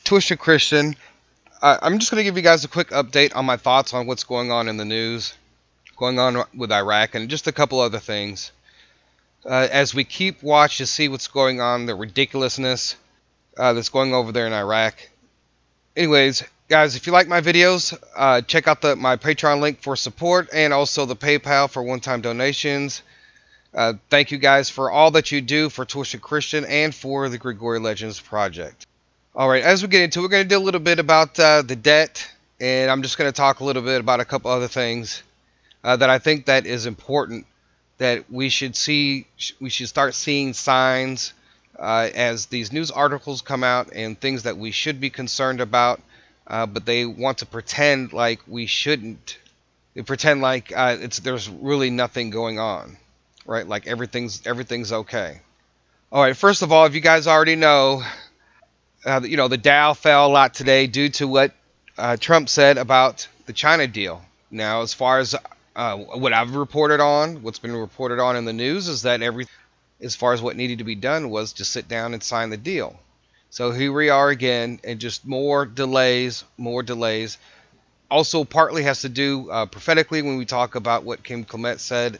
Twisted Christian. I'm just going to give you guys a quick update on my thoughts on what's going on in the news, going on with Iraq, and just a couple other things. As we keep watch to see what's going on, the ridiculousness that's going over there in Iraq. Anyways, guys, if you like my videos, check out my Patreon link for support and also the PayPal for one-time donations. Thank you guys for all that you do for Twisted Christian and for the Grigori Legends Project. Alright, as we get into it, we're going to do a little bit about the debt, and I'm just going to talk a little bit about a couple other things that I think that is important, that we should start seeing signs as these news articles come out and things that we should be concerned about, but they want to pretend like we shouldn't. They pretend like there's really nothing going on, right? Like everything's okay. Alright, first of all, if you guys already know, the Dow fell a lot today due to what Trump said about the China deal. Now, as far as what I've reported on, what's been reported on in the news is that as far as what needed to be done was to sit down and sign the deal. So here we are again, and just more delays. Also, partly has to do prophetically when we talk about what Kim Clement said,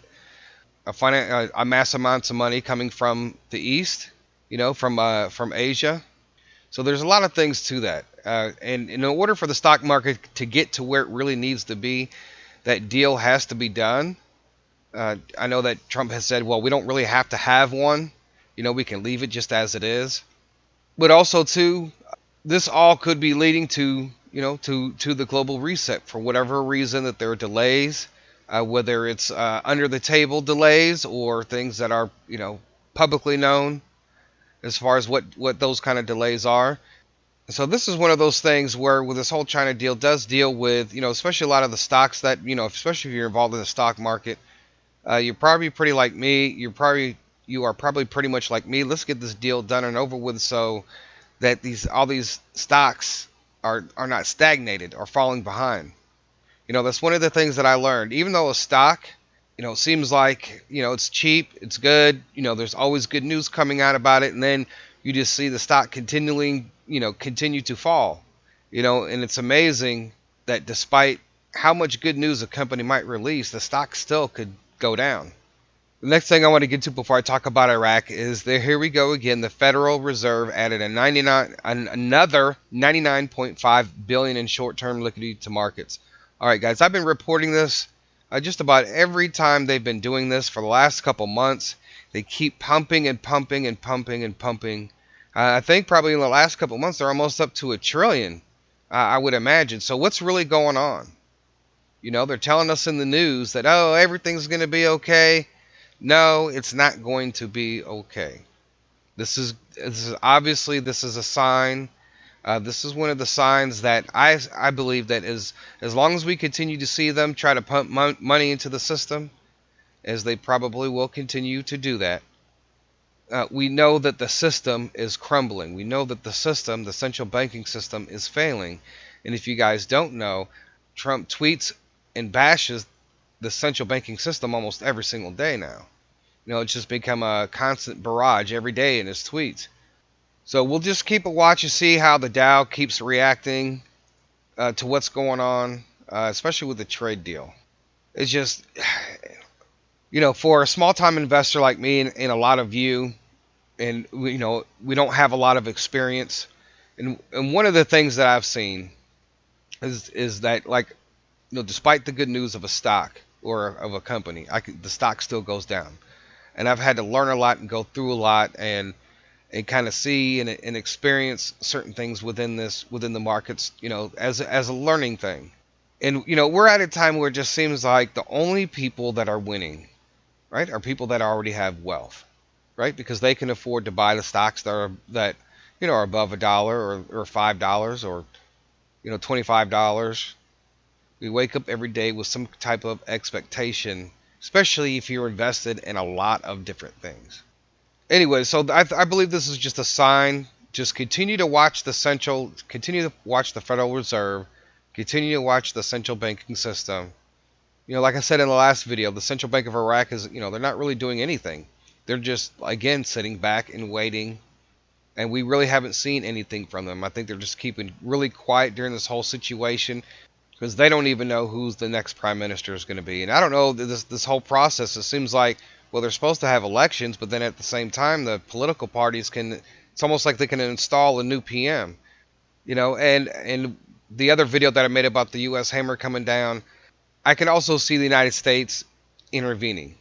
a mass amounts of money coming from the East, from Asia. So there's a lot of things to that. And in order for the stock market to get to where it really needs to be, that deal has to be done. I know that Trump has said, well, we don't really have to have one. We can leave it just as it is. But also, too, this all could be leading to the global reset for whatever reason that there are delays, whether it's under the table delays or things that are, publicly known, as far as what those kind of delays are. So this is one of those things where with this whole China deal does deal with, especially a lot of the stocks that, especially if you're involved in the stock market, you're probably pretty like me. You are probably pretty much like me. Let's get this deal done and over with so that all these stocks are not stagnated or falling behind. That's one of the things that I learned. Even though a stock, seems like, it's cheap, it's good, there's always good news coming out about it, and then you just see the stock continue to fall, and it's amazing that despite how much good news a company might release, the stock still could go down. The next thing I want to get to before I talk about Iraq is here we go again. The Federal Reserve added another 99.5 billion in short-term liquidity to markets. All right, guys, I've been reporting this just about every time they've been doing this for the last couple months. They keep pumping and pumping and pumping and pumping. I think probably in the last couple months they're almost up to $1 trillion, I would imagine. So what's really going on? They're telling us in the news that, oh, everything's going to be okay. No, it's not going to be okay. This is obviously a sign. This is one of the signs that I believe that as long as we continue to see them try to pump money into the system, as they probably will continue to do that, we know that the system is crumbling. We know that the central banking system, is failing. And if you guys don't know, Trump tweets and bashes the central banking system almost every single day now. It's just become a constant barrage every day in his tweets. So we'll just keep a watch and see how the Dow keeps reacting to what's going on, especially with the trade deal. It's just, for a small-time investor like me and a lot of you, and we don't have a lot of experience. And one of the things that I've seen is that, like, despite the good news of a stock or of a company, the stock still goes down. And I've had to learn a lot and go through a lot and kind of see and experience certain things within the markets, as a learning thing. And, we're at a time where it just seems like the only people that are winning, right, are people that already have wealth, right? Because they can afford to buy the stocks that are above $1 or $5 or, $25. We wake up every day with some type of expectation, especially if you're invested in a lot of different things. Anyway, so I believe this is just a sign. Just continue to watch the Federal Reserve, continue to watch the central banking system. Like I said in the last video, the Central Bank of Iraq is, they're not really doing anything. They're just, again, sitting back and waiting and we really haven't seen anything from them. I think they're just keeping really quiet during this whole situation because they don't even know who's the next prime minister is going to be. And I don't know, this whole process, it seems like, well, they're supposed to have elections, but then at the same time, the political parties can, it's almost like they can install a new PM, and the other video that I made about the U.S. hammer coming down, I can also see the United States intervening.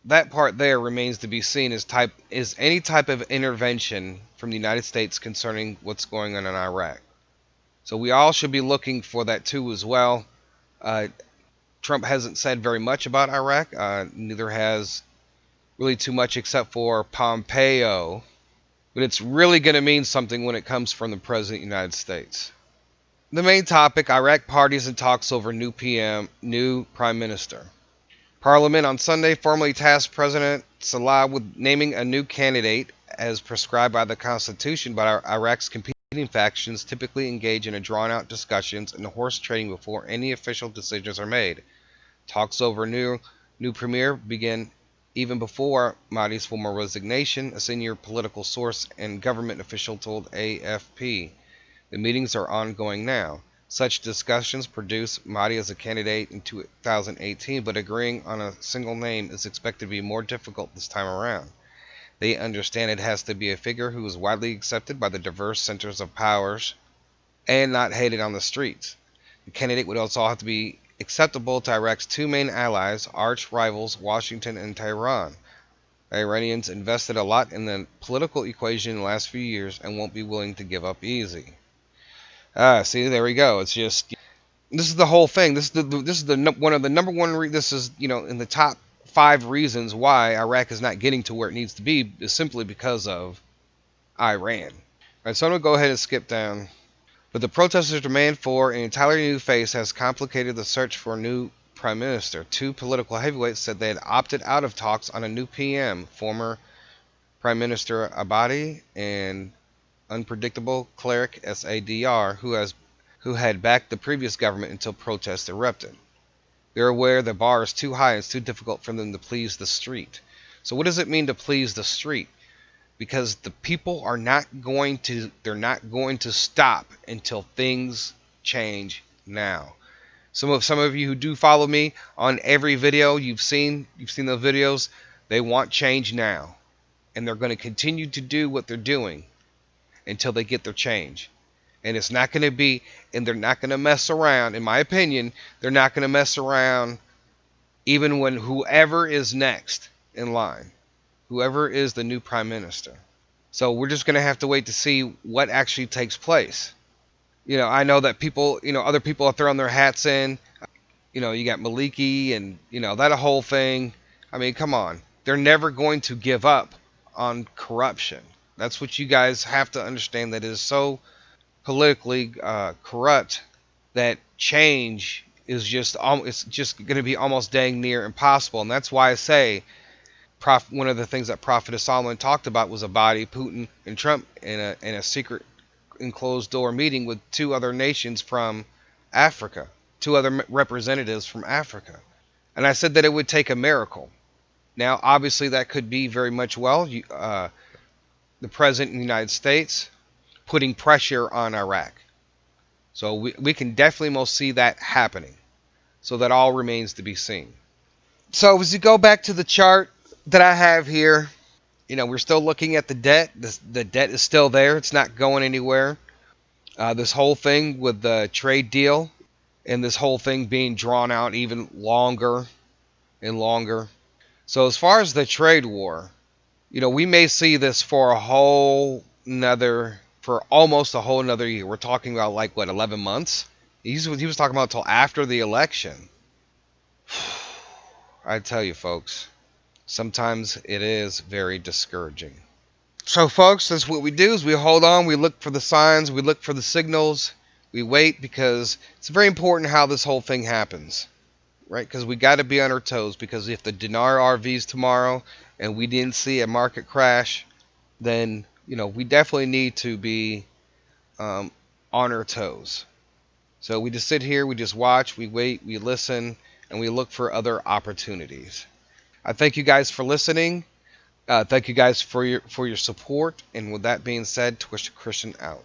That part there remains to be seen is any type of intervention from the United States concerning what's going on in Iraq. So we all should be looking for that too as well. Trump hasn't said very much about Iraq. Neither has really too much except for Pompeo. But it's really going to mean something when it comes from the President of the United States. The main topic, Iraq parties and talks over new Prime Minister. Parliament on Sunday formally tasked President Salah with naming a new candidate as prescribed by the Constitution, but Iraq's competing factions typically engage in drawn-out discussions and horse trading before any official decisions are made. Talks over new premier begin even before Mahdi's formal resignation, a senior political source and government official told AFP. The meetings are ongoing now. Such discussions produce Mahdi as a candidate in 2018, but agreeing on a single name is expected to be more difficult this time around. They understand it has to be a figure who is widely accepted by the diverse centers of powers and not hated on the streets. The candidate would also have to be acceptable to Iraq's two main allies, arch rivals Washington and Tehran. The Iranians invested a lot in the political equation in the last few years and won't be willing to give up easy. See, there we go. It's just, this is the whole thing. This is one of the number one. This is, in the top 5 reasons why Iraq is not getting to where it needs to be is simply because of Iran. All right, so I'm gonna go ahead and skip down. But the protesters' demand for an entirely new face has complicated the search for a new prime minister. 2 political heavyweights said they had opted out of talks on a new PM. Former Prime Minister Abadi and unpredictable cleric Sadr, who had backed the previous government until protests erupted. They're aware the bar is too high and it's too difficult for them to please the street. So what does it mean to please the street? Because the people are not going to stop until things change now. Some of you who do follow me on every video, you've seen those videos, they want change now. And they're going to continue to do what they're doing until they get their change. And it's not going to be, and they're not going to mess around, in my opinion, they're not going to mess around even when whoever is next in line, whoever is the new prime minister. So we're just going to have to wait to see what actually takes place. I know that people, other people are throwing their hats in. You got Maliki and, that whole thing. I mean, come on. They're never going to give up on corruption. That's what you guys have to understand, that it is so politically corrupt that change is just going to be almost dang near impossible. And that's why I say one of the things that Prophet Solomon talked about was Abadi, Putin, and Trump in a secret enclosed door meeting with 2 other nations from Africa, 2 other representatives from Africa. And I said that it would take a miracle. Now, obviously, that could be very much the President of the United States putting pressure on Iraq. So we can definitely most see that happening. So that all remains to be seen. So as you go back to the chart that I have here, we're still looking at the debt. The debt is still there. It's not going anywhere. This whole thing with the trade deal and this whole thing being drawn out even longer and longer. So as far as the trade war, we may see this for almost a whole nother year. We're talking about 11 months? He was talking about until after the election. I tell you, folks, sometimes it is very discouraging. So, folks, that's what we do, is we hold on, we look for the signs, we look for the signals, we wait, because it's very important how this whole thing happens, right? Because we got to be on our toes, because if the dinar RVs tomorrow and we didn't see a market crash, then, we definitely need to be on our toes. So we just sit here, we just watch, we wait, we listen, and we look for other opportunities. I thank you guys for listening. Thank you guys for your support. And with that being said, Twisted Christian out.